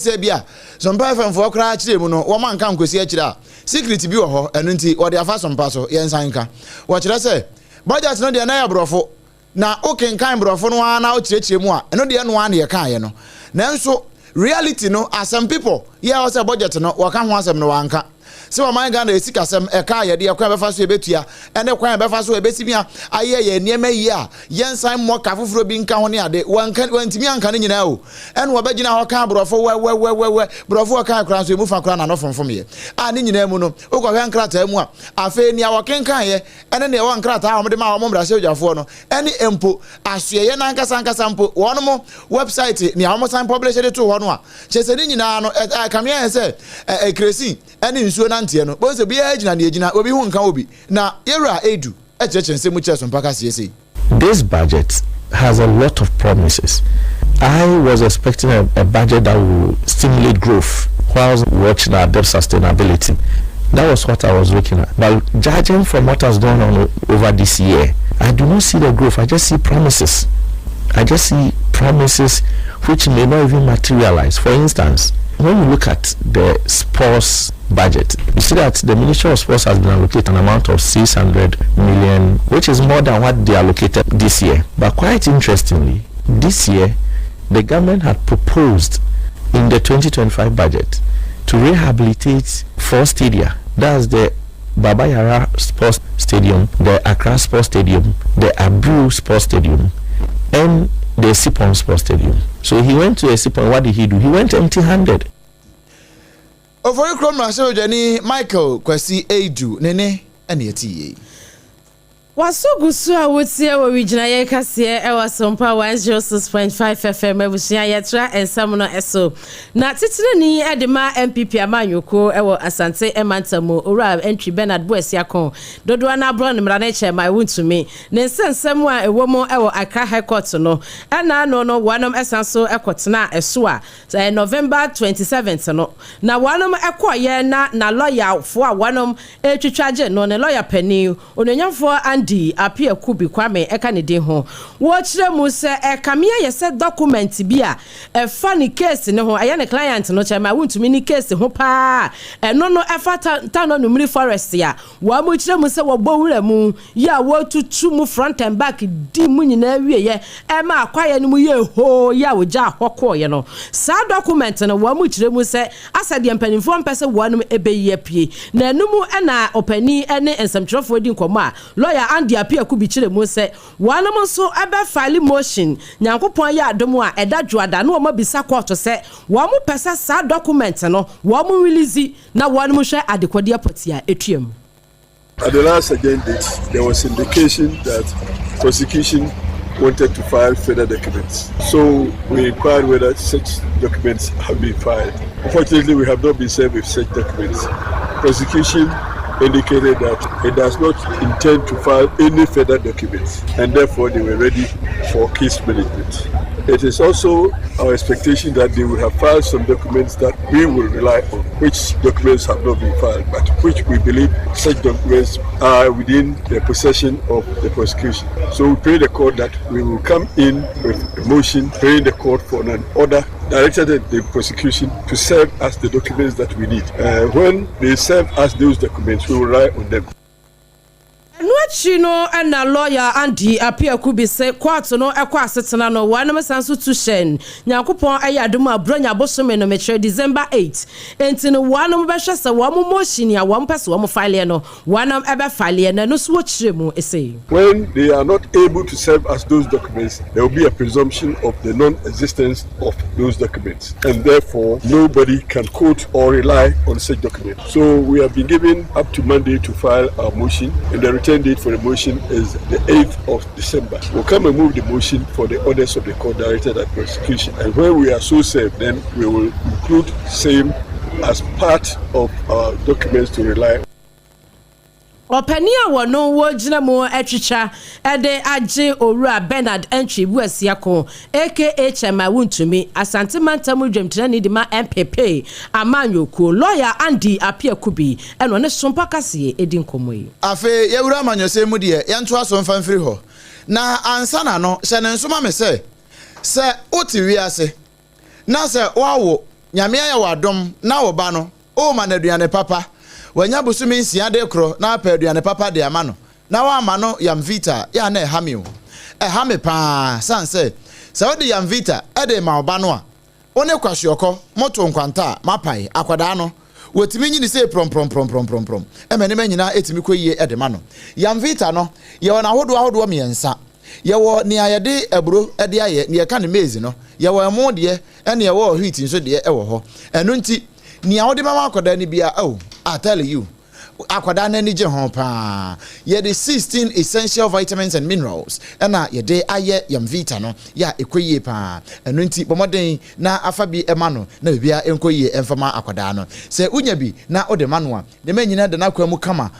Sebia, some person for cry chimuno, woman come to see a secret be ho, and until or the affairs on passo, Yansanka. What should I say? But that's not the anaya brofo. Now, okay, kind brofo, one out chimwa, and not the one year kayano. Now, so reality no, as some people, yeah, was a budget no, or come once no anka. So my Ghana is sick as some a car, the acquire fast betia, and the acquire fast way besimia. I hear near me ya. Yes, I'm more careful for being county. One can't went to me and can you know. And what begging our car, brofo, where, brofo car crowns we move a crown and off from me. And in your mono, Oka Crater, I feel near our king can and then the one crater, I'm the Mamma Soldier for no. Any empo, as you yanka sanka sample, one more website, near almost I'm published it to one. She said, I come here and say, a crazy, and in Sunan. But the BH and the agent will be one can be. Now, era edu, a church and say much as on Pacas. This budget has a lot of promises. I was expecting a budget that will stimulate growth whilst watching our debt sustainability. That was what I was looking at. But judging from what has gone on over this year, I do not see the growth. I just see promises. I just see promises which may not even materialize. For instance, when you look at the sports budget, you see that the Ministry of Sports has been allocated an amount of 600 million, which is more than what they allocated this year. But quite interestingly, this year, the government had proposed in the 2025 budget to rehabilitate 4 stadia. That's the Baba Yara Sports Stadium, the Accra Sports Stadium, the Abu Sports Stadium, and the Sipon Sports Stadium. So he went to a Sipon. What did he do? He went empty-handed. Over a chroma, so Jenny, Michael, Kwesi, Edu, Nene, and Yeti. Waso gusu a wotie wo regional yekase e wa SOMPA 106.5 FM ebusia yetra ensamono eso na titire ni edema MPP amanyoko e wo asante emantamu ora entry Bernard Boesiakon dodo na bro ne mra na chema wuntumi ne nsensem a ewo mo e wo Accra High Court no na no wanom esanso ekotena eso a November 27th no na wanom ekoye na lawyer fo a wanom etwitwaje no ne lawyer pani ononyamfo Andy apia kubi kwame eka ne din ho wo kire mu se ekamia yese document bi a efa ni case ne ho aya ne client no chema wuntumi ni case ho pa eno no efa ta no numri forest ya wa mu kire mu se wo bowura mu ya wo tutu mu front and back di mu nyina wie ye e ma akwaye ne mu ye ho ya wo ja hokọ ye no sa document no wa mu kire mu se asade empanimfo mpese wo anum ebeyi apie na enumu na opani ene ensamtrofo di nkomo a lawyer Andy apia kubi chire mu se wanom so ebe file motion nyankopon ya adomu a eda juada na wo bisa court se wo mu pesa sa document no wo mu release na wanom hwe adekwade apotia etuam. At the last agenda, there was indication that prosecution wanted to file further documents. So we inquired whether such documents have been filed. Unfortunately, we have not been served with such documents. Prosecution indicated that it does not intend to file any further documents, and therefore they were ready for case management. It is also our expectation that they will have filed some documents that we will rely on, which documents have not been filed, but which we believe such documents are within the possession of the prosecution. So we pray the court that we will come in with a motion praying the court for an order directed at the prosecution to serve us the documents that we need. When they serve us those documents, we will rely on them. Chino and a lawyer Andy appear could be say quarter no aquasitana no one sansu to shen. Nyakupon ayaduma bronya bosom no metre December 8. Entin one besha sa one motion ya one person one file no one ebe file no swatch mu say. When they are not able to serve us those documents, there will be a presumption of the non-existence of those documents, and therefore nobody can quote or rely on such documents. So we have been given up to Monday to file our motion, and the return date for the motion is the 8th of December. We'll come and move the motion for the orders of the court directed at prosecution. And when we are so served, then we will include same as part of our documents to rely on. Openia wono wo gina mo etwicha ede age owura Bernard entry Boesiakon aka Chema wuntumi asante mantamu dwemtena ni dima MPP amanyoko lawyer Andy apia kubi eno ne SOMPA kase edin komoyi afe yewura amanyose mu de yanto aso mfamfiri ho na ansana no hye ne nsoma me se oti wi ase na se wawo nyame ya wadom na oba no o ma na aduane papa wanya busumi nsia de kro na apa aduane papa de ama no na wa ama no yam vita ya na ehame o ehame pa sanse se odi yam vita e de ma oba no a one kwahyeoko moto nkwanta mapai akwada no wotimi nyini se prom emene manyina etimi koyie e de ma no yam vita no ye wona hodo miensa ye wo ni ayede eburo e de aye ni ye ka ne maize no ye wo emo de e ne ye wo wheat nso de e wo ho eno nti ni awode mama akwada ni bia oh I tell you akwada na ni je ho pa ye the 16 essential vitamins and minerals na ye de aye yam vita no ya ekoyie pa eno nti bomoden na afabi ema no na bibia enkoyie emfama akwada no se unya bi na ode mano a ne manyina de na kwamu kama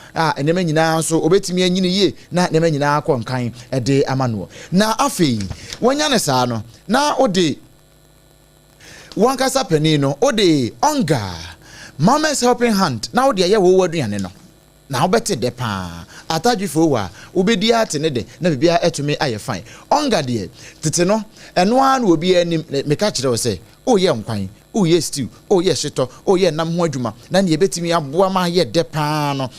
ne manyina so obetimi anyini ye na ne manyina akwankan de amano na afei wonya ne saa no na ode wankasa panino ode onga Mama's helping hand. Now the year wo aduane no. Na obete de pa. Atadwefo wa obedi ate ne de na bibia etumi aye fine. Onga de tete no eno an obi anim meka kire wo se o ye nkwan o ye stew o ye shito o ye nam ho adwuma na ne betimi aboa ma ye de pa no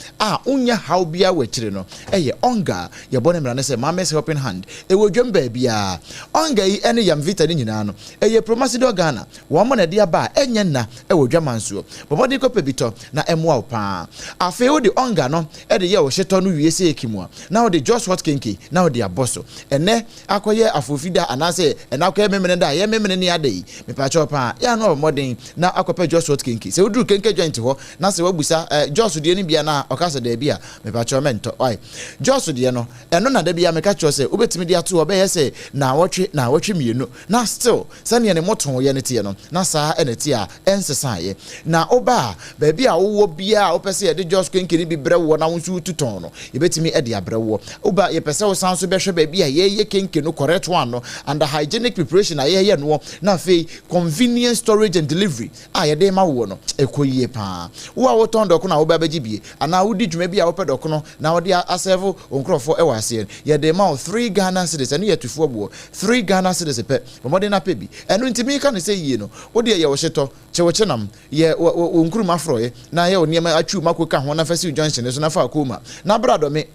unya how bia we kire no eye onga ye bone mra ne se Mama's helping hand e wodwem ba bia onga yi ene yam vita ni nyina no eye promasido Ghana wo mo na de aba enye na e wodwama nsuo bobodi ko pebito na emwa pa afi wo de onga no e de ye wo shito no wie se ekimu na wo de just what kinki na wo de aboso ene akoye afofida anase ena akoye memene da ye memene ni adai me pa cho pa ya no modern na akope just what kinki se woduru kenke joint ho na se wabusa just de ni bia na okasa da bia me pa cho mento oi just de no eno na da bia me ka cho se obetimi de ato obe ye se na wotwe mienu na still sane ne moton ye ne tie no na saa eneti a ensesa ye na oba ba bia wo bia opese ye de just kinki ni bi brewo na wonsu tuton no ye betimi e de abrewo oba ye pese wo sanso behwe ba bia ye kinki no correct one no and the hygienic preparation ye no na fe convenience storage and delivery ye de ma wo no ekoyie pa wo a wo ton doko na wo ba bagibie ana wo di dwuma bia wo pe doko no na wo de aserve onkrofo e wase ye de ma 3 Ghana cedis eno ye tufu obo 3 Ghana cedis pe bomode na pe bi eno ntimi ka ne se yie no wo de ye wo hyeto chewoche nam ye onkuru mafroye na ye oniema atwu makoka ho na fasi junction so na fa akoma na brado me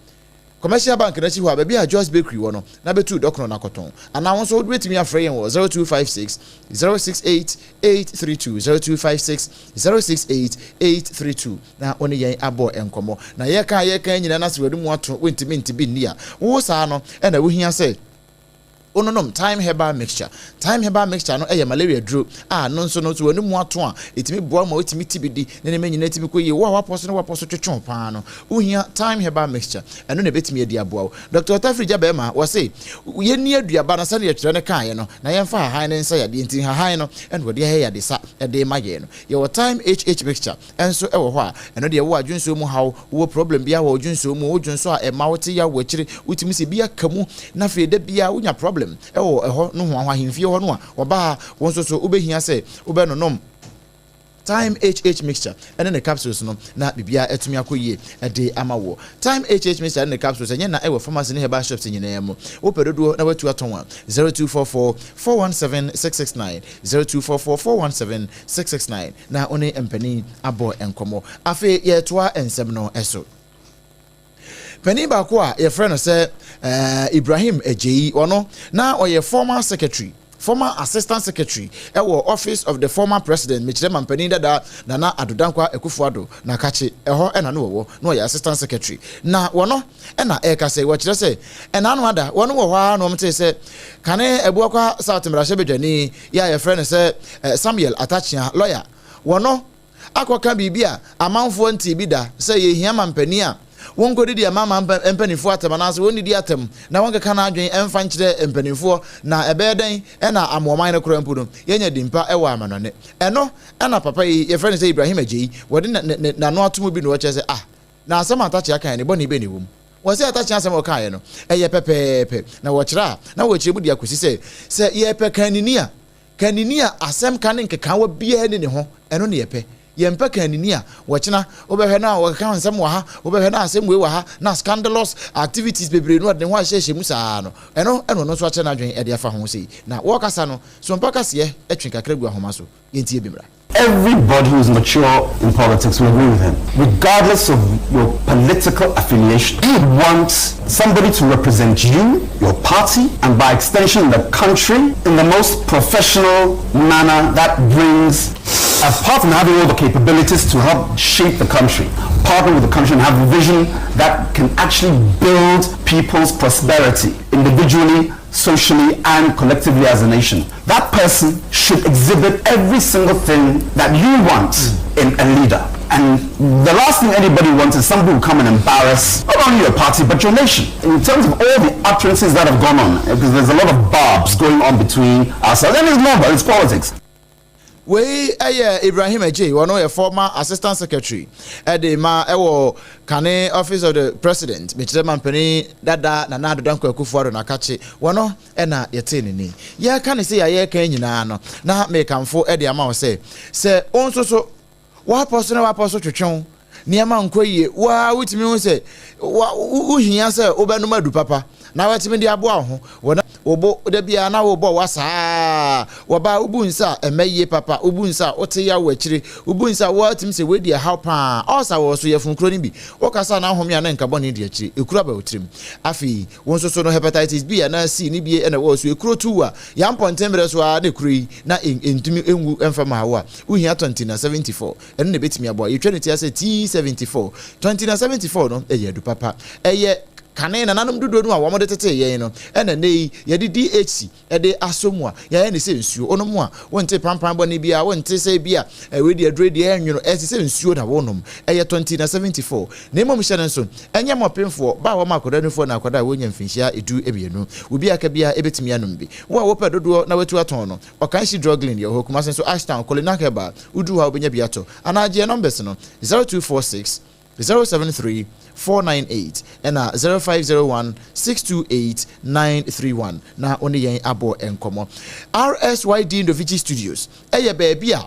commercial bank na chi ho abia a Joyce Bakery wo no na betu dokno na koton ana won so wetimi afre yen wo 0256 068 832 0256 068 832 na oni yen abo enkomo na ye kan nyina na se wadum ato wentimi ntibi ni a wo saa no e na wo hia se ononom time herbal mixture no malaria dro no nso no so wani mu ato a etimi boa ma otimi tibidi ne menyina etimi koyi wo waposo twetwon paa no uhia time herbal mixture eno na betimi adi aboa Dr. Tafrija Bema wo say ye ni aduaba na sane ye kire ne kan ye no na ye mfa hahan ne nsa yade nti hahan no eno wode ye yade sa de ma ye no ye wo time HH mixture enso e wo ho a eno de wo adwunso mu hawo wo problem bia wo adwunso mu wo dwunso a ma wote ya wo kire utimi se bia kamu na fe de bia wonya problem eho no ho ahemfie ho no a oba won so ubehia se ubenonom time HH mixture and the capsules no na bibia etumi akoyie de amawo time HH mixture and the capsules enya na ewo pharmacy ne herbal shops nyina mo wo pedodo na watu aton 0244 417 669 0244 417 669 na one empani abo enkomo afi ye toa ensem no eso Penny Bakwa, your friend said Ibrahim Ejeyi ono na oye former assistant secretary office of the former president Michele Mampeni da na adodankwa Ekufuado na kachi eho ena no wo no oye assistant secretary na wono ena eka se wo kire se ena no ada wono wo hwa no mte se kane ebuakwa South Mrashe bedwani ya your friend said Samuel Atachia lawyer wono akoka bibia amanfo nti da se ye hia Mampeni a wongo di mama empanifo atamana woni di atam na wonga kana adwen emfa nkire empanifo na ebeden ena amoman ne kura mpuno yenya dimpa ewa amanone eno ena papa yi ye friend say Ibrahim Ejeyi wodi na no atomo bi no wo chese na asem atachi aka ne boni be ne wom wo se atachi asem o kan ye no eye pepepe na wo kira na wo kire budi akosi se ye pe kanini a asem kan nke kan wa bia ne ho eno ne ye pe yempa kanini a wochina obehwe na wo kan nsem wa ha obehwe na asem we wa ha na scandalous activities bebre no de ho ahyehye mu saa no eno no so ache na adwen e de afa ho sei na wo kasa no so mpaka se etwen kakra gu ahoma so yentie bimra Everybody who is mature in politics will agree with him. Regardless of your political affiliation, you want somebody to represent you, your party, and by extension the country in the most professional manner that brings, apart from having all the capabilities to help shape the country, partner with the country and have a vision that can actually build people's prosperity individually, socially, and collectively as a nation. That person should exhibit every single thing that you want in a leader. And the last thing anybody wants is somebody who come and embarrass not only your party but your nation. In terms of all the utterances that have gone on, because there's a lot of barbs going on between ourselves, and it's normal, it's politics. We Ibrahim Ejay, one of your former assistant secretary at the Kane office of the president, Michelle Penny, Dada, Nana Danko Kufuado Nakachi, one ena yetini. Ya can say a year can you know, now make come for Eddie Amao say, also what person to chon, Niama Nkwe, which means say, who he answer, Obanuma du Papa. Now what's in the abo when obo de bia na obo wasa waba ubunsa emeye papa ubunsa oteya wachiri ubunsa what him say we dey how pa osa wo so ye fun kro ni bi okasa na hom ya na nka boni de achiri ekura ba otrim afi won so no hepatitis B na C ni bi na wo so ekuro tu a ya mpontembre so a de kuri na entumi enwu emfama hawo a uhia 2074 eno ne betimi abo ye twene tia say T74 2074 no eye du papa eye Kane na nanum dudu no a wo de tete ye no ena nei ye di DHC e de asomu a ye ne se nsuo onomu a wonte pampan boni bia wonte se bia we di adre di enwuno e se nsuo na wonom eye 2074 na emom hye nso enye mopemfo ba wo makoda nufo na akoda wonya mfinhia edu ebienu obi aka bia ebetimi anum bi wo a wo pedodo na wetu aton no okanshi drugging ye hokuma senso Ashtown Kolinakeba udu ha obenya biato anaje numbers no 0246 073 498 and 0501 628 931 na oni yen abo enkomo RSYD Indovigi Studios eye baby a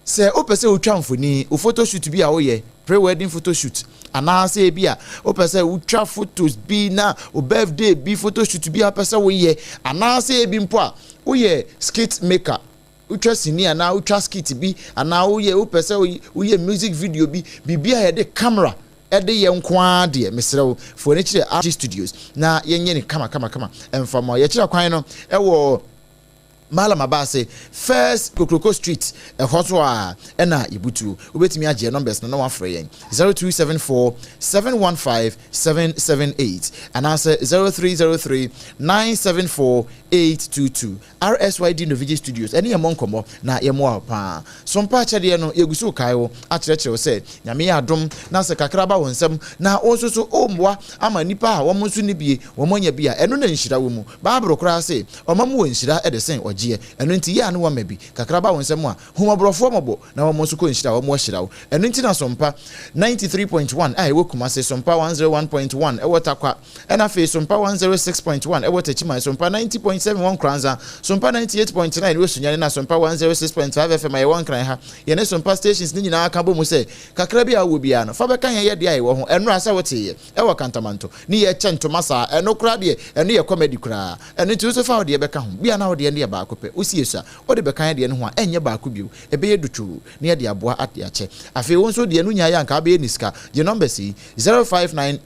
se opese otwa mfoni o photo shoot bi a oye pre-wedding photo shoot anase bi a opese utwa photos bi na o birthday bi photo shoot bi a pese wo ye anase bi mpo a oye skit maker utwa senior na utwa skit bi ana oye opese oye music video bi bibia ye de camera ede ye nkwa de mesrew for ne kire RG Studios na yenye ne kama emfama ye kire kwan no ewo Malama Base First Kokroko Street hoso a na ibutu obetimi age numbers na wafre yen 0274 715 778 and answer 0303 974 822 RSYD Indovigi Studios eni yemo nkomo na yemo pa sompa chede no yegusu kaiwo acherechewo se nyame ya adom na se kakraba wonsem na onsoso omwa ama nipa a wo monso ni bie wo monya bia eno na nhira wo mu baabro kra se omamu wo nhira edesen eno nti ya no wama bi kakraba wonsem a humabrofo mobo na wo monso ko nhira wo mo hyira wo eno nti na sompa 93.1 ai wo kuma se sompa 101.1 e wotakwa ena fe sompa 106.1 e wotachima sompa 90.71 kranza sompa 98.9 we sunyane na sompa 106.5 FM ye won kran ha ye ne sompa stations ni nyina aka bo mu se kakra bi a wo bia no fa be kan ye de ai wo ho eno asa wote ye e wo kantamanto ni ye chentoma sa eno kra de eno ye comedy kra eno nti so fa wo de be ka ho bia na wo de ne ba akope osiesu wo de be kan de ne ho a enye ba akobio e be ye dutu ne ye de aboa ate ache afi won so de no nya ya nka be niska je number si 0598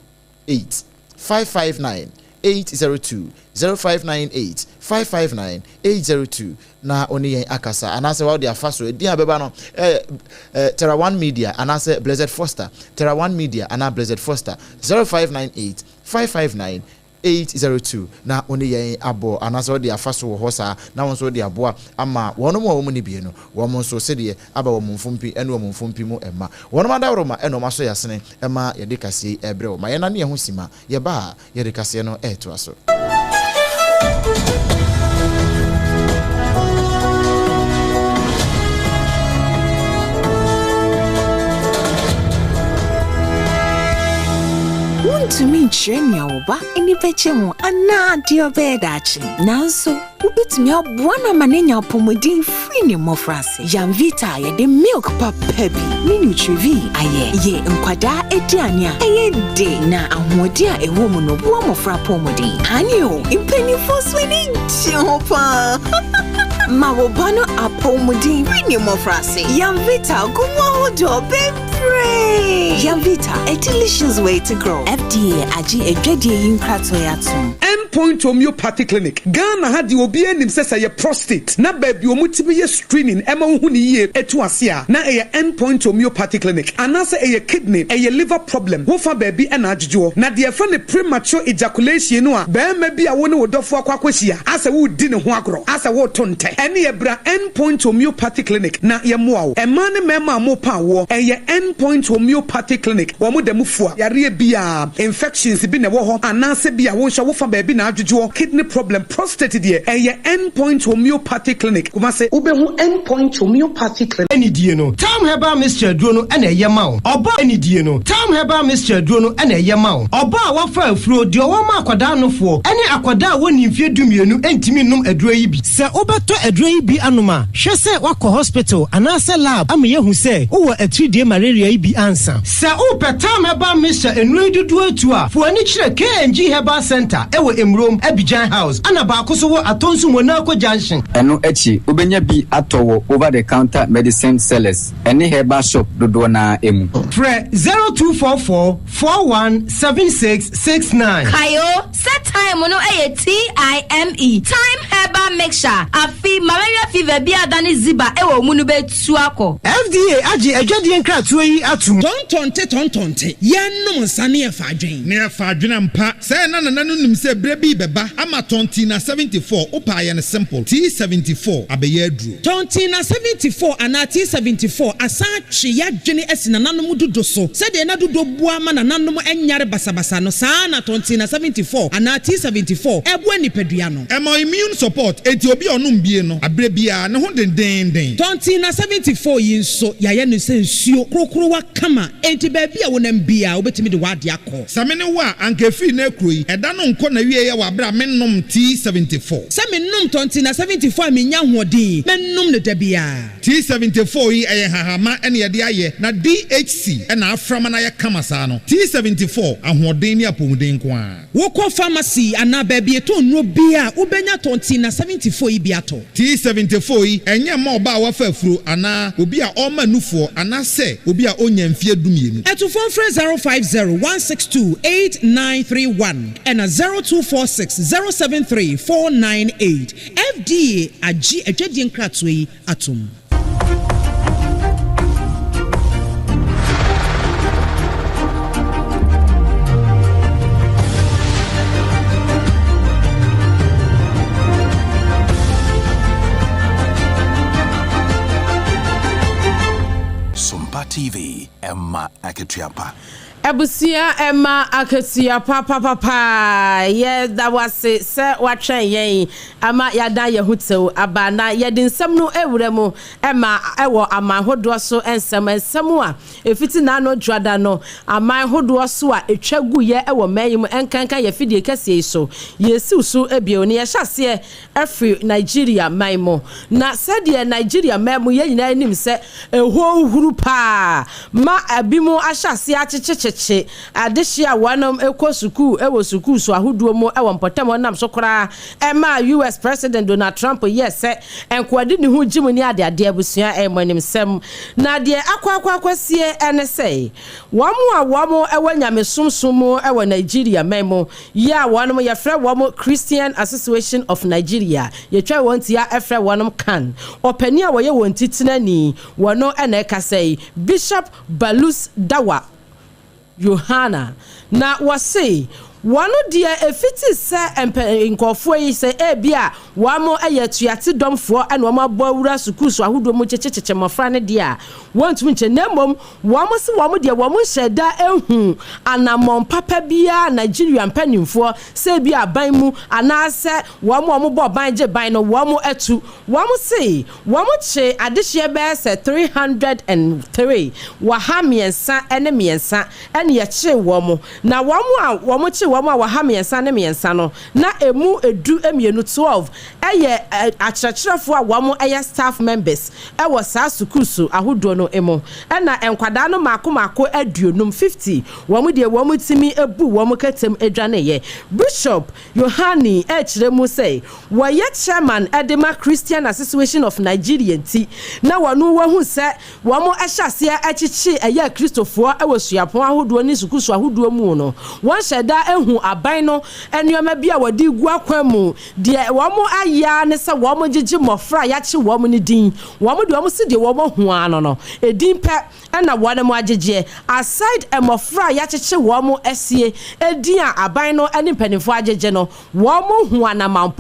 559 802 0598 559 802 na oni yen akasa anase wa de afaso edin abeba no Terra One Media anase Blessed Foster Terra One Media ana Blessed Foster 0598 559 802 na oni yen abo anase wa de afaso wo hosa na won so de aboa ama wono mo wo ni bie no wo mo so se de aba wo mfumpi ene wo mfumpi mu ema wono ma dawroma ene ma so yasene ema ye de kase ebre wo ma ye na ne ho sima ye ba ye de kase no eto aso to me chenya oba eni peche mu ana dio bedachi nanso ubitimi aboana manenya pomodin free ne mofrase Yamvita ye de milk papa bi ni nutrivi aye ye nkwada ediane a eye de na ahodi a ewo mu no bo mofra pomodin anyo impeni for swini chopa Mawobano apomudin fini mofrase. Yamvita gumo do bebre. Yamvita, a delicious way to grow. FDA aji ejedi yinkrato yatum. Endpoint Homeopathy Clinic. Ghana had the obi enim say your prostate. Na baby omutibi ye screening ema huni ye etu asia. Na a Endpoint Homeopathy Clinic. Anasa a kidney, a liver problem. Wofa baby and ajujo. Na the friend premature ejaculation no a. Be maybe a woni wodofo akwakwisia. Asa wo di ne ho agro. Asa wo tonte. Eni ebra Endpoint Homeopathy Clinic. Na ye moa. E mane mema mo pa wo. E ye Endpoint Homeopathy Clinic. Wo mo demu fua. Yare bia infections bi ne wo ho. Anasa bia wo hwa wofa baby na ajujo. Kidney problem, prostate die. E ye Endpoint Homeopathy Clinic. Kuma se ubehu Endpoint Homeopathy Clinic. Eni die no. Tam heba Mr. Duro no ene ye ma wo. Oba eni die no. Tam heba Mr. Duro no ene ye ma wo. Oba a wafa afuro de wo ma akwada no fo. Ene akwada woni mfie dumienu entimi num aduro yi bi. Se obeto aduro yi bi anoma, hwe se wakọ hospital anase lab am ye hu se wo atridie malaria yi bi ansa. Se o petam heba Mr. Enuri dudu atu a, fo ani kire KNG Herbal Center ewo Emrom Abidjan House. Ana ba akoso wo atonsu Monaco Junction. Eno echi ubenya bi atowo over the counter medicine sellers. Any herbal shop dodo na emu. Fre 0244 417669. Kayo set time no TIME time herbal mixture afi malaria fever bi adani ziba ewo munu betuako. FDA aji ejodi nkratu yi atum. Tontonte yenum nsane e fadwen. Ne e fadwen mpa. Say na nim se bre bi beba ama tonti na 74 opa ye ne simple T74 abeye aduro. Tonti na 74 ana T74 asa twe ya dwene asina nanom dodo so. Se de na dodo bua ma na nanom enyare basabasa no saa na tonti na 74 ana T74 ebo nipadua no. Ema immune support enti obi onum bie no abre bia ne ho den. Tonti na 74 yi nso ya ye no se nsuo krokro wa kama enti ba bia wonam bia obetimi de wade akọ. Samene wa anka fi na kroi eda no nko na wie ye wa bra mennom T74. Samennom tonti na 74 menya hoɔden mennom ne da bia. T74 yi eye hahama ene ye de aye na DHC ena aframa na ye kama saa no. T74 ahoɔden ni apomuden ko a. Wokɔ pharmacy ana ba bia to nro bia ubenya tonti na 74 yi bia to. T74 yi enye ma oba wafa afuro ana obi a ɔma nufoɔ ana sɛ obi a onya mfie dumienu. Etufon frɛ 050-162-8931 and 0246-073-498. FDA aji ejedi nkratoe yi atum. SOMPA TV Emma Aketiapa. Ebusia Emma Akesia papa ye da wase se watwen yen ama yada ye hutew abana ye de nsem no ewuremu Emma ewo aman hodo so ensem a efiti na no dwada no aman hodo so a etwagu ye ewo mayim enkankan ye fidie kase so ye siwso ebio ne ye hyase efri Nigeria maimo na sede Nigeria maimo ye nyina nim se eho huru pa ma abimu ahyase achecheche adehia wanom ekosuku ewo suku so ahoduo mo ewo mpotam nam so kora ema US President Donald Trump yes enkwade ne hu gimu ni ade abusua emanim sem na de akwasie ene sei wamo ewo nyamesumsum ewo Nigeria memo ya wanom ye frɛ wamo Christian Association of Nigeria ye twa wontia efrɛ wanom kan opani a woye wontitinani wono ene kasei Bishop Balus Dawa Yohana na wase wano dia efiti se nkofo yi se ebia wamo ayatuate domfo ene wamo abawura sukusu ahodo mo checheche mofra ne dia wontum nche nemmom wamo se wamo dia wamo hyeda ehu anamon papa bia Nigeria mpanimfo se bia aban mu anase wamo bo banje ban no wamo atu wamo se wamo che adehye be se 303 wahamiensa ene miensa ene ye che wamo na wamo che wɔn a wɔha miɛnsa no na emu edu emienu 12 ɛyɛ akyerɛkyerɛfoɔ a wɔn ɛyɛ staff members ɛwɔ saa sukuu so ahodoɔ no emu ɛna nkwadaa no maako aduonum 50 wɔn deɛ wɔn timi ebu wɔn kɛtɛm adwane yɛ Bishop Yohani ɛkyerɛ mu sɛ wɔyɛ chairman Edema Christian Association of Nigeria nti na wɔn wɔhu sɛ wɔn ɛhyɛ aseɛ ɛkyekye ɛyɛ kristofoɔ ɛwɔ suapɔn ahodoɔ ne sukuu so ahodoɔ mu no wɔn hyɛda ehu aban no nneɛma bi a wɔde gu akwan mu deɛ wɔn ayɛ ne sɛ wɔn gyegye mmɔfra yɛakye wɔn ne din wɔn de wɔn si deɛ wɔn ho ano no edin pɛ ɛna wɔn mu agyegye aside mmɔfra yɛakyekye wɔn ɛsie edin a aban no ne mpanimfoɔ agyegye no wɔn ho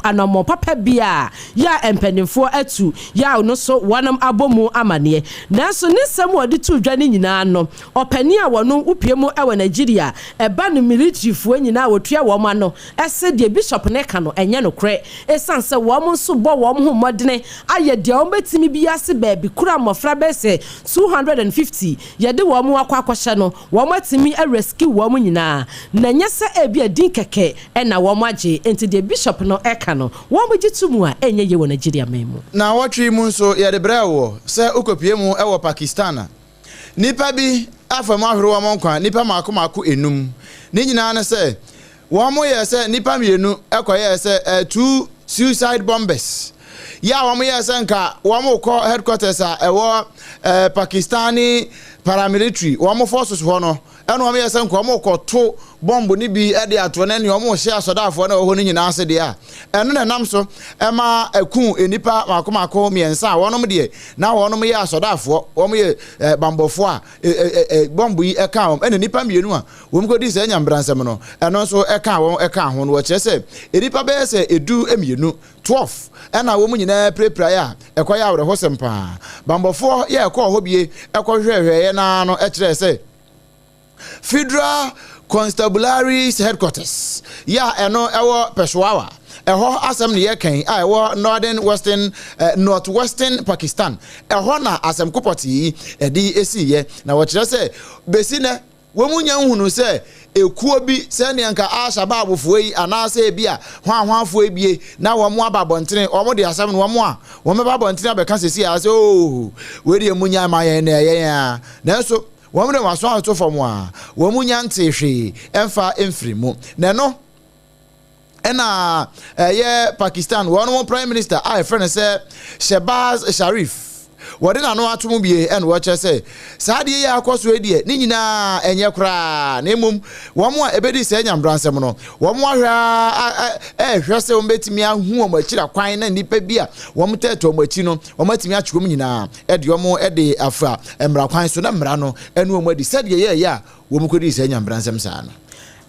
anamɔ papa bi a yɛ mpanimfoɔ atu yɛ no so wɔn abɔ mu amaneɛ nanso ne nsɛm wɔde to dwa ne nyinaa no ɔpani a wɔn upie mu ɛwɔ Nigeria ɛba no militaryfoɔ nyinaa wɔtua wɔn ano ɛsɛ deɛ bishop ne ka no ɛnyɛ no korɛ ɛsan sɛ wɔn nso bɔ wɔn ho mmɔdene ayɛ deɛ wɔn bɛtumi bi ase baabi kura mmɔfra bɛsɛ 250 yɛde wɔn akɔ akɔhyɛ no wɔn atumi rescue wɔn nyinaa na nyɛ sɛ ebi adin kɛkɛ ɛna wɔn agye enti deɛ bishop no ɛka no wɔn bɛgye to mu a ɛnyɛ yɛ wɔ Nigeria man mu na wɔtwe mu nso yɛde brɛ wɔ sɛ ukopie mu ɛwɔ Pakistan nipa bi afam ahoro wɔn nkwa nipa maako enum ne nyinaa ne sɛ wɔn mo yɛ sɛ nipa mienu ɛkɔyɛ sɛ 2 suicide bombers ya wɔn yɛ sɛ nka wɔn kɔ headquarters a ɛwɔ Pakistani paramilitary wɔn forces hɔ no ɛna wɔn yɛ sɛ nka wɔn kɔ to bomb ni bi ɛde ato na ne wɔn hyɛ asɔdaafoɔ na wɔn nyinaa se deɛ a ɛno na nam so ɛma ɛku enipa maako miɛnsa a wɔn deɛ na wɔn yɛ asɔdaafoɔ wɔn yɛ bambɔfoɔ a bomb yi ɛka wɔn ɛna nipa mienu a wɔn kɔ di sɛ nyambransɛm no ɛno nso ɛka wɔn ɛka ho no wɔkyerɛ sɛ enipa bɛyɛ sɛ edu mienu 12 ɛna wɔn nyinaa prepare a ɛkɔ yɛ awerɛhɔsɛm paa bambɔfoɔ yɛ ɛkɔ hɔ bie ɛkɔ hwɛhwɛeɛ na no ɛkyerɛ sɛ Federal Constabulary's headquarters ya eno ewo Peshawar eho asem ne yɛkan a ewo northwestern Pakistan eho na asem kopoti edi esiye na wɔkyerɛ sɛ besi ne wɔmunya nhunu sɛ ekuo bi sɛ ne nka ashabab fo yi anase bi a hwanhwanfo ebie na wɔn ababɔntene wɔn de asem no wɔn ababɔntene abɛka sesi a sɛ oh we de munya ma yɛn na yɛn a nanso wɔn de waso ato fam a wɔn munya ntehwe ɛmfa emfirimu na no ɛna ɛyɛ Pakistan wɔn prime minister a ɛfrɛ no sɛ Shehbaz Sharif wɔde na no atom bie ɛna wɔkyerɛ sɛ saa de yɛ akɔso edie ne nyinaa ɛnyɛ koraa na emom wɔn a ebedi sɛ nyambransɛm no wɔn ahwɛ ɛhwɛ sɛ wɔn betimi ahu wɔn akyira kwan na nipa bi a wɔn tɛtɔ wɔn akyi no wɔn atimi atwe wɔn nyinaa ɛde wɔn ɛde afa mmara kwan so na mmara no ɛne wɔn adi sɛ de yɛ a wɔn kɔdi sɛ nyambransɛm saa no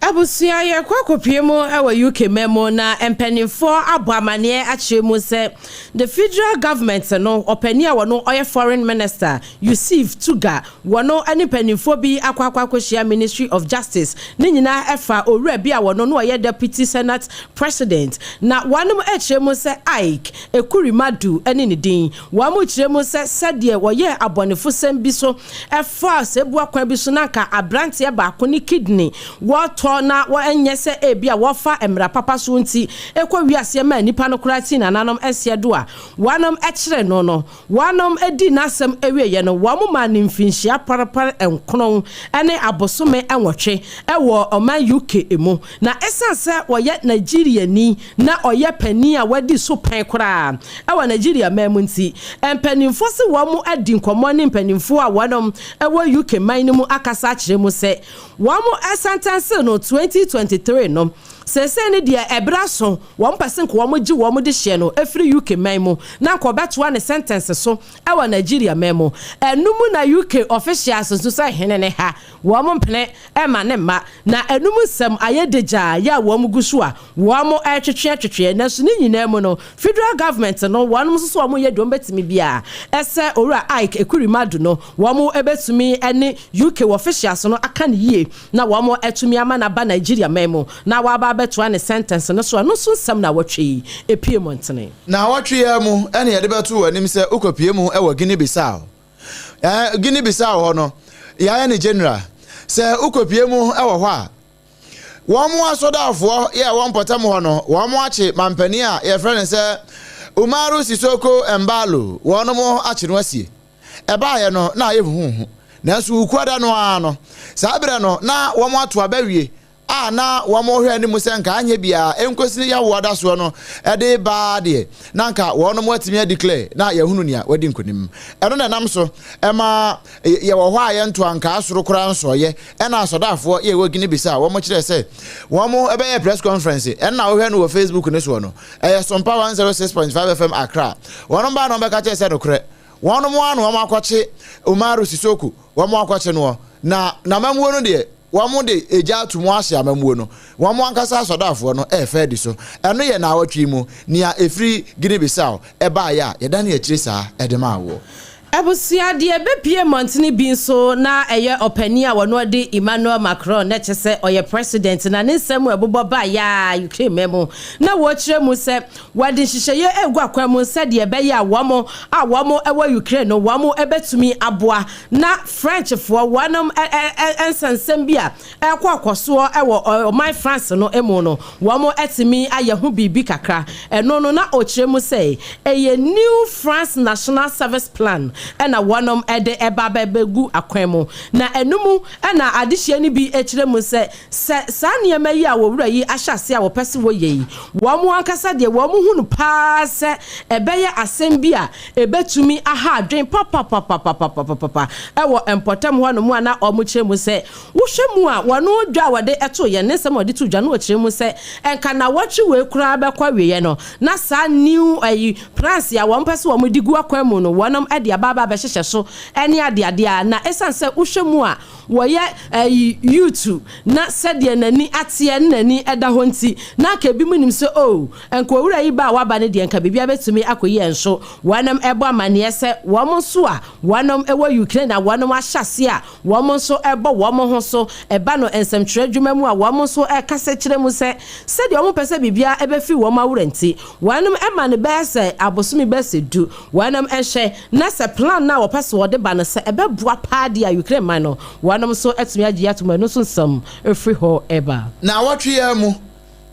abusia ye kwakopie mu ewa UK memo na empanimfo abo amane akyerɛ mu sɛ the federal government no opani a wono oye foreign minister Yusuf Tuga wono ani panimfo bi akwakwakwohia Ministry of Justice ne nyina efa owura bi a wono no oye deputy senate president na wanom akyerɛ mu sɛ Ike Ekurimadu ani ne din wamo kyerɛ mu sɛ sɛdeɛ woyɛ abonefo sem bi so efa sebu akwa bi so na ka abrante ba ko ne kidney what na wa enye se ebi a wofa emra papa so nti ekɔ wiase ma nipa no korati na nanom esie do a wanom ekyere no wanom edi nasem ewiye no wamo ma ne mfinhia parapara enkono ene abosome enwotwe ewo oman UK emu na esanse woye Nigeria ni na oye pani a wadi so pan kora ewo Nigeria memu nti empanimfo se wamo adi nkomo ne mpanimfo a wanom ewo UK man mu akasa kyere mu se wamo esantance no 2023 no sese ne dia ebraso 1% ko wamo gi wamo de hye no efri UK memo na ko beto ne sentence so e wa Nigeria memo enumu na UK officials so say henene ha wamo mpene e ma ne ma na enumu sem ayedeja ya wamo gusu a wamo twetwe na so ne nyina mu no federal government no wamo so wamo ye dom betimi bia ese owura Ike Ekurimadu no wamo ebetumi ene UK officials no aka ne yie na wamo etumi ama na ba Nigeria memo na wa beto ne sentence no so nsam na watwe epie montene na watwe ya mu ene ye de beto anim se ukopie mu e wa Guinea Bissau Guinea Bissau ho no ya ne general se ukopie mu e wo ho a wɔn asɔdafoɔ yɛ wɔn pɔtam hɔ no wɔn akye mampani a yɛfrɛ ne sɛ Umaru Sisoko Embalo wɔn mo akye no asie ɛbaayɛ no na ayɛ huhu nanso ukwada no ano saa bere no na wɔn ato abawie a na wɔn hwɛ anim sɛ nka anya bia enkosi ne yawo ada so no ɛde baa de na nka wɔn mo atimi declare na yɛhunu nia wadi nkonim ɛno na nam so ɛma yɛwɔ hɔ a yɛnto anka asoro kora nsoɔyɛ ɛna asɔdafoɔ yɛ wogini bisa wɔn kyerɛ sɛ wɔn mo ɛbɛyɛ press conference ɛna wo hwɛ no wɔ Facebook ne so no ɛyɛ SOMPA 106.5 FM Accra wɔn ba no bɛka kyerɛ sɛ no korɛ wɔn mo ano wɔn akɔkye Umaru Sisoko wɔn mo akɔkye no na mamuo no de wɔn de eja to mo ahye amamuo no wɔn ankasa asɔdafoɔ no ɛfɛ di so ɛno yɛ na awɔtwe mu nia efiri Guinea Bissau ɛbaa ya yɛda ne akyire saa ɛde ma awo Abusia de bepie montini bi nso na ɛyɛ opani a wɔno de Emmanuel Macron na kyese ɔyɛ president na ne nsɛm ɛbobɔ ba ya Ukraine memo na wɔkyerɛ mu sɛ wɔde hyehyɛye egu akwan mu sɛ de ɛbɛyɛ a wɔn ɛwɔ Ukraine no wɔn ɛbɛtumi aboa na Frenchfoɔ wɔnom ɛnsɛnsɛm bi a ɛkɔ akɔsoɔ ɛwɔ ɔman France no emu no wɔn ɛtumi ayɛ ho bibi kakra ɛno no na ɔkyerɛ mu sɛ ɛyɛ New France National Service Plan ɛna wɔnom ɛde ɛba bɛgu akwan mu na ɛnumu ɛna adehye ni bi ɛkyerɛ mu sɛ saa nneɛma yi a wɔwura yi ahyase a wɔpɛ se wɔyɛ yi wɔn ankasa deɛ wɔn hu no paa sɛ ɛbɛyɛ asɛm bi a ɛbɛtumi aha adwen papa ɛwɔ mpɔtam hɔ no mu ana ɔmo kyerɛ mu sɛ wohwɛ mu a wɔno dwa wɔde ɛto yɛ ne nsɛm wɔde to dwa no wɔkyerɛ mu sɛ ɛnka na wɔtwe wɔ kura bɛkɔ wiɛ no na saa new plans a wɔn pɛ se wɔn di gu akwan mu no wɔnom ɛde aba bɛhyehyɛ so ɛne ade na esan sɛ wohwɛ mu a wɔyɛ YouTube na sɛdeɛ nani ateɛ nani ɛda hɔ nti na ka bi mu nim sɛ nkowura yi ba waba ne deɛ nka bibia betumi akɔyi enso wɔnam ɛbɔ amaneɛ sɛ wɔn so a wɔnam ɛwɔ Ukraine na wɔnam ahyase a wɔn so ɛbɔ wɔn ho so ɛba no nsɛmtwerɛ dwuma mu a wɔn so ɛkasa kyerɛ mu sɛ sɛdeɛ wɔn pɛ sɛ bibia ɛbɛfi wɔn awura nti wɔnam ɛma ne bɛyɛ sɛ abosomi bɛsɛ du wɔnam ɛhyɛ na sɛ plan na wɔpɛ sɛ wɔde ba no sɛ ɛbɛboa paadi a Ukraine man no wɔnam so ɛtumi agye atoma no so nsɛm ɛfiri hɔ ɛba na wɔtwe yɛ mu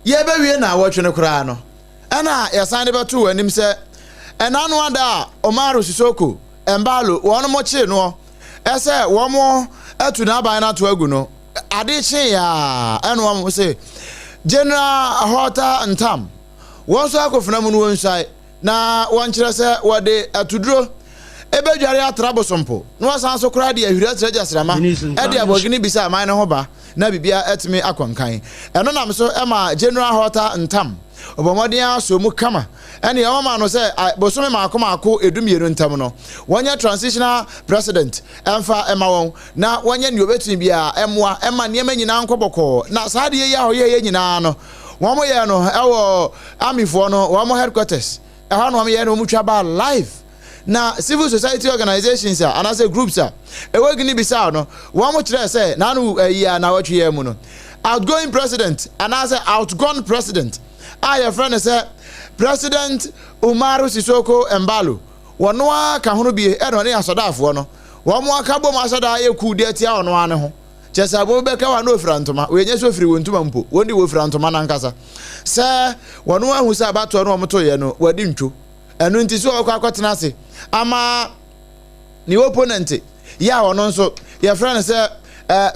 yɛbɛwie na wɔtwe no koraa no ɛna yɛsan de bɛto wɔ anim sɛ ɛna no ada a Umaru Sisoko Embalo wɔn mo kye no ɛsɛ wɔn mo ɛtu na aban na to agu no ade kye ya ɛna wɔn sɛ General Hota Ntam wɔn so akofuna mu no wɔn nsai na wɔn kyerɛ sɛ wɔde atuduro ebedware atrabosompo no wasan so kora de ahwira traja srama ede abogini bisa aman ne ho ba na bibia etimi akwankan eno nam so ema General Hota Ntam obomodin aso mu kama ene e ma no se bosome maako edumienu ntam no wonye transitional president emfa ema won na wonye ne obetumi bia emwa ema ne ema nyina nkoboko na saade ye ya hoye nyina no won mo ye no ewo amifo no won mo headquarters e ha no won ye no mu twa ba live na civil society organizations and as a groups ewe Guinea Bissau no one mo kire say na no ya na watwe ya mu no outgoing president and as outgone president your friend say President Umaru Sisoko Embalo wono aka hono bi e no ne asodafo no wo mo aka bom asoda yeku de atia ono ane ho chesa bo beka wa no frantoma we nye so firi wontuma mpo woni wo frantoma na nkasa se wono ahu se abato no mo to ye no wadi ntwo enu nti so akotena ase ama ni opponent ya wono nso ye friend say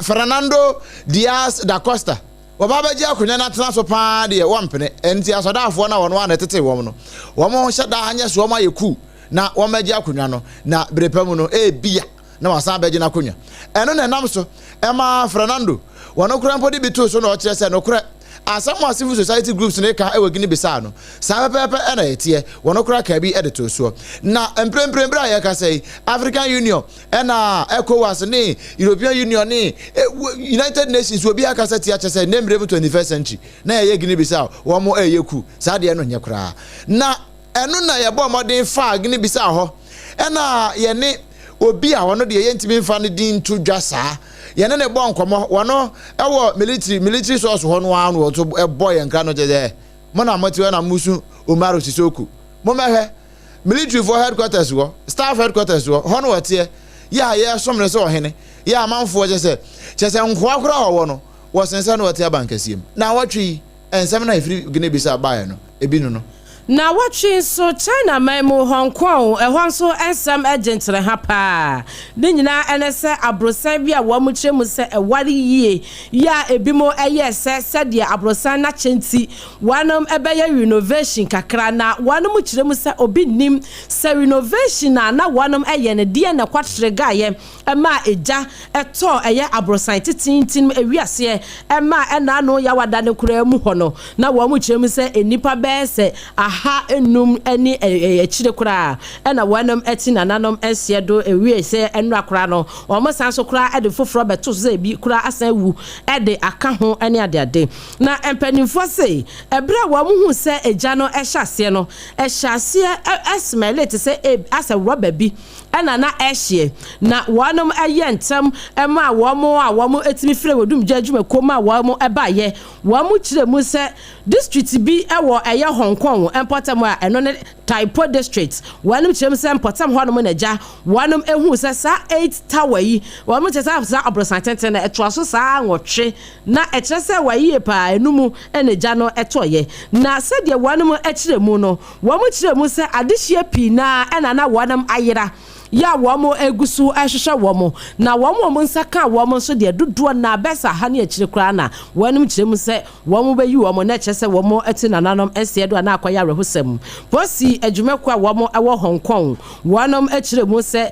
Fernando Diaz da Costa obabaji akonya na tena so pa de wompene enti asodafo na wono ana tete wo no wo mo hyeda anya so wo ma yeku na wo maji akonya no na brepamu no bia na wasan baji na akonya eno na nam so ema Fernando wono kura mpo de bitu so na o kire se no kura asamo civil society groups ne ka ewe Guinea Bissau no sa pepe na yetie wono kura ka bi edito so na empremprembra ya ka say African Union na ECOWAS ne European Union ne United Nations obi aka say tia say na mrem 21st century na ye Guinea Bissau wo mo eyeku sa de no nye kura na eno na ye bo modern fa Guinea Bissau ho na ye ne obi a wono de ye ntimi mfa ne din to dwa saa yene ne bon komo wono ewo military source ho no anu to boy enka no je mo na matiwe na musu Umaru Sisoko mo mehwe military for headquarters wo staff headquarters wo ho no watie ya ye somre so ohene ya manfo je se nko akora wo no was sensa no what abankasiem na watwi ensem na ifiri gine bisa bae no ebi no na watwi so China maimu Hong Kong ehon so ensem agentre ha pa de nyina enese abrosan bi a wo mu kyeremu se eware yie ya ebimo eye se de abrosan na kyenti wanom ebeye renovation kakra na wanom kyeremu se obi nim se renovation na wanom eye ne de na kwatre gaye ema eja eto eye abrosan titintin ewiase ema ena no ya wada ne kura mu hono na wo mu kyeremu se enipa be se ha enum eni echire kura na wanam eti nananom ensie do ewie se enura kura no omo sanso kura ede foforo beto se bi kura asan wu ede aka ho eni ade na empanimfo se ebra wo mu hu se eja no ehyiase no ehyiase esmelete se asa rubber bi na ehye na wanam ayentem ema wo mo etimi fire wodum jadwuma koma wo mo ebaye wo mo kire mu se district bi ewo eye Hong Kong Portam wa eno ne Taipo district wanum chem sem Portam ho no mo naja wanum ehu se sa 8 tower yi wanum chesa sa abrosan tenten na etwa so sa nwotwe na ekire se wayi pa enumu eneja no etoye na se de wanum ekire mu no wanum kire mu se adehie pi na na wanum ayira ya womo egusu ahwehwe womo na womo mo nsaka womo so de dodo na besa ha na ekire kura na wanum kire mu se womo bayi womo na ekire se womo eti nananom ense do na akwaya rehusem posi adwumekwa womo ewo Hong Kong wonom ekire mu se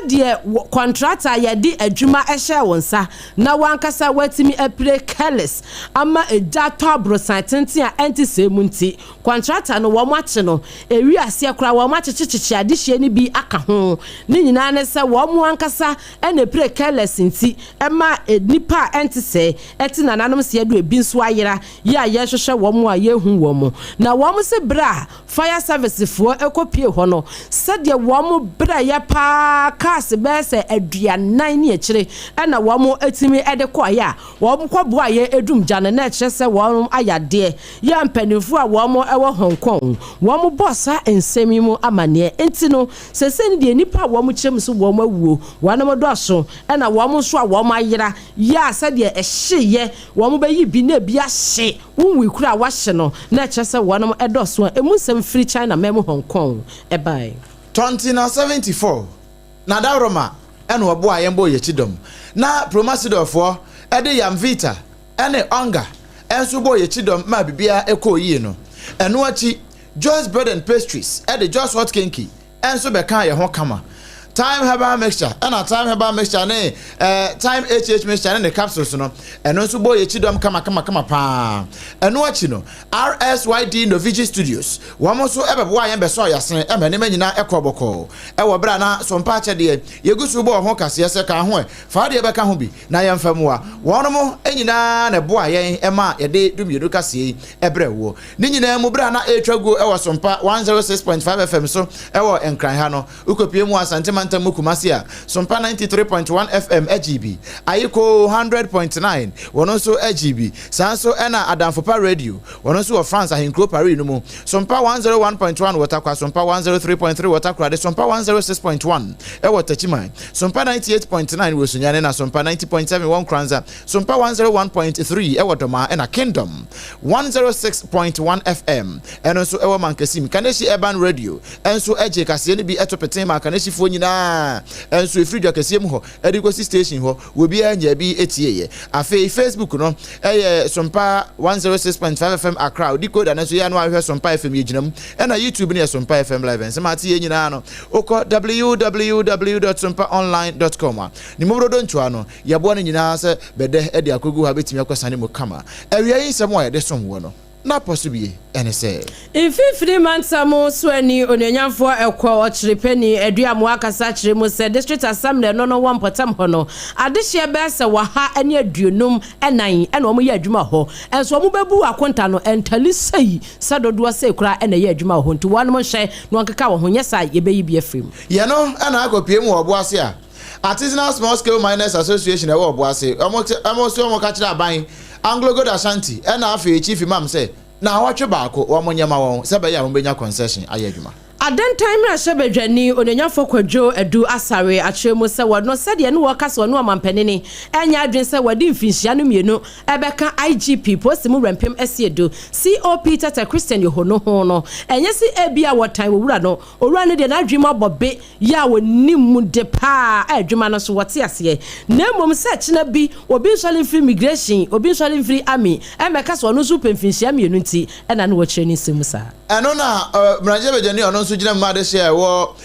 de contractor ya di adwuma ehye wonsa na wankasa watimi apre careless ama eja tobro santenti a entise mu nti contractor no womo ache no ewi ase kura womo achecheche adehie ni bi aka ho ni nyina ne se wo mu ankasa ene pre careless nti ema nipa entise eti nananom se do ebi nso ayera ya ye hwehwe wo mu a ye hu wo mu na wo mu se bra fire service fo ekopie ho no se de wo mu bra ya pa cars be se aduanan ni ekire ena wo mu etimi ede ko ya wo mu kwabo aye edum jane na ekire se wo mu ayade ya mpanifo a wo mu ewo Hong Kong wo mu bossa ensemi mu amane enti no se se de nipa wo mu kyem so wo mu awuo wanam do so ena wo mu so a wo mu ayera ya se de ehye wo mu bayi bi na bi ahye unwi kura wa hye no na ekire se wanam edo so emu sem free China memo Hong Kong ebai 2074 na daroma eno obo ayembo yechidom na promasidofo ede yamvita ene onga enso bo yechidom ma bibia ekoyi no eno achi Joy's Bread and Pastries ede Just Hot Kinky enso beka ye ho kama time herbal mixture and time herbal mixture ne time HH mixture ne capsules no eno so boy echidom kama pa eno achi no RSYD Novigi Studios wamo so ebebo ayembe so yasen emene manyina ekoboko ewo bra na sompa ache de yegusu bo ho kase yese ka ho fa de beka ho bi na yemfamuwa wono mo enyina na bo ayen ema yede dumiedu kase ebre wo ni nyina mu bra na etwago ewo sompa 106.5 FM so ewo enkran ha no ukopie mu asante Mukumasia, Sompa 93.1 FM AGB, Ayiko 100.9, Wonoso AGB, Sanso Ena Adamfopa Radio, Wonoso of France, Ahinkro Paris Numu, Sompa 101.1 Watakwa, Sompa 103.3 Watakwa, Sompa 106.1, Ewa Tachimai, Sompa 98.9 Wosunyana, Sompa 90.7 One Kranza, Sompa 101.3 Ewa Doma, and a Kingdom, 106.1 FM, and also Ewa Mankasim, Kaneshi Urban Radio, and so Eje Kasieni be Etopetema, Kaneshi Fonina. Enso ifridio kesiem ho edikosi station ho we bi anya bi etie afi Facebook no Sompa 106.5 FM Accra decoder na so ya no ahwe Sompa FM yeginam na YouTube ne Sompa FM live nsema ye nyina no okọ www.sompaonline.com ni mobro don chwa no yabo no nyina se bede ede akogu ha betimi akosane mo kama awia yi nsem o de som wo no na possibly ene say if 3 months amo so ani onyanfo ekọ ochirepeni aduamo akasa chire mu se district assembly no one Portam ho no adehye be se wa ha ani aduonum enan ena omo ye adwuma ho enso omo bebu akonta no entali sei sadodo se kura ena ye adwuma ho nti wanum hye no ankeka wo ho nyesa ye beyi bi afrim ye no ena akopie mu obo ase a artisanal small scale miners association e wo obo ase omo so omo ka kire aban Anglo God Ashanti ena afi chief imam say na watwe baako wo monyema won se be ya wo benya concession ayedwuma adan time na shebedwani onanyafo kwadwo edu asare akyeremu se wono se de ne wokas wono amampanini enya adwen se wadi mfinhia no mienu ebeka IGP post mu rampem esiedu COP Tata Christian Yohono ho no enye si ebia wotan wowura no owura ne de na adwuma bobbe ya woni mu de pa adwuma no so wote ase na mom se kina bi obi nsole free immigration obi nsole free army emeka so no so pemfinhia mienu nti ena ne wo kyerɛ ni semusa eno na mranje bedwani ono so gina made share wo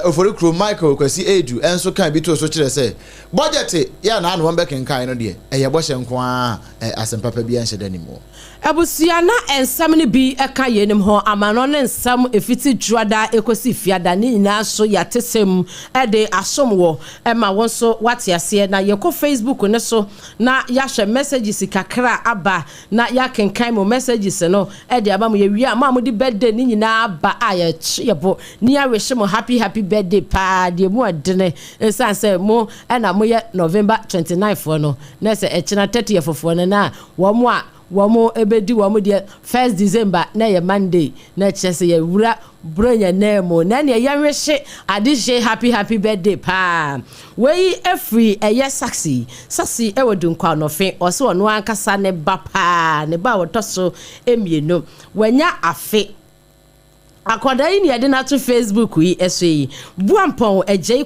oforikro Michael kwasi edu enso kan bi to so kyerɛ sɛ budget ya na anu won bekenkan no de eye bo hye nko a asempapa bi anhye danimo abusia na ensam ne bi eka yenim ho amano ne ensam efiti dwada ekosi fiada ne nyina so yatesem ede asomwo ema won so wate ase na yeko Facebook ne so na yahwe messages kakra aba na yakenkan mo messages no ede aba mo yewi ama mo di birthday ne nyina aba ayebo ni awehye mo happy birthday pa de mu adene ensanse mo na mo ye November 29 fo no na se echina 30 fofo na wamo ebedi wamo de 1st December na ye Monday na chese ye wura bronya nemo na ne yanhwehye adihye happy birthday pa we every eye saxi ewodun kwa no fe o se ono ankasa ne ba pa ne ba wotoso emienu wanya afe akoda yi ne de na to Facebook yi eso yi buampon ejei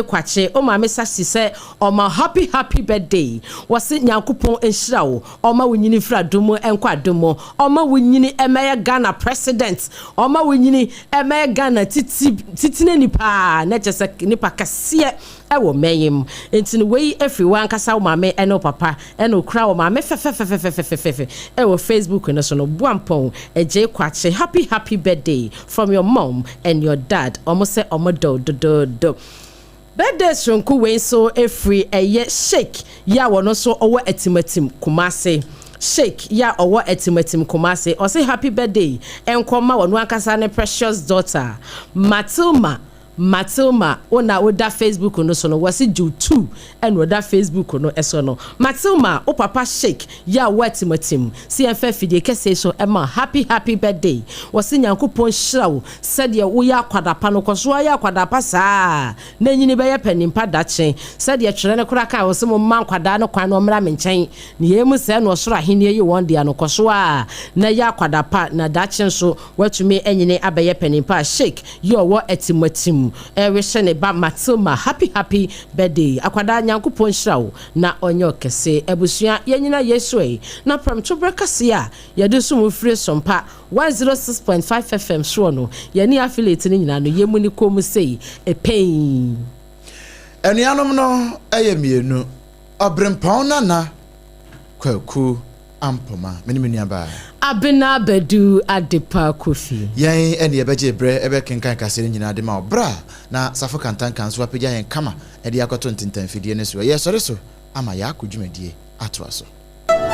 kwache o ma message se o ma happy birthday wose nyankopon enhira wo o ma wonyini fra domo enkwa domo o ma wonyini emeye Ghana president o ma wonyini emeye Ghana titine nipa na chese nipa kase ewo meyim entini we everyone kasa wo ma me eno papa eno kra wo ma me fe ewo Facebook no so no buampon ejei kwache happy birthday from your mom and your dad almost say omodo do birthday shonku we so every eye shake ya wono so owo etimatim kumase shake ya owo etimatim kumase o say happy birthday enkoma wono akasa ne precious daughter Matilma ona oda Facebook no so no wasi ju 2 and oda Facebook no eso no Matilma o papa shake ya watimatim si enfa fidie kese so ema happy birthday wasi nyankopon hirawo said ye wo ya kwadapa no koso ya kwadapa saa na nyini be ye panimpa dache said ye twere ne kura kan wo se mo man kwada no kwan no mra menchen ne yemu se no soro ahene ye won dia no koso a na ya kwadapa na dache so watumi enyine abaye panimpa shake yo wo etimatim ewehye ba Matilma happy birthday akwada nyankopon hirawo na onyo kese ebusua yenyina Yesu na pram tobrekase a yede so mu free SOMPA 106.5 FM so no yeni affiliate ni nyina no yemu ni komu sei pain enuanom no eyemienu obrempon na kwaku ampoma menimenia ba abena bedu adepa kofi yen ene ebeje bre ebe kenkan kasere nyina de ma obra na safo kantan kanso apegya yen kama e de akoto ntintan fidie ne so ye sore so ama ya akudwumadie ato aso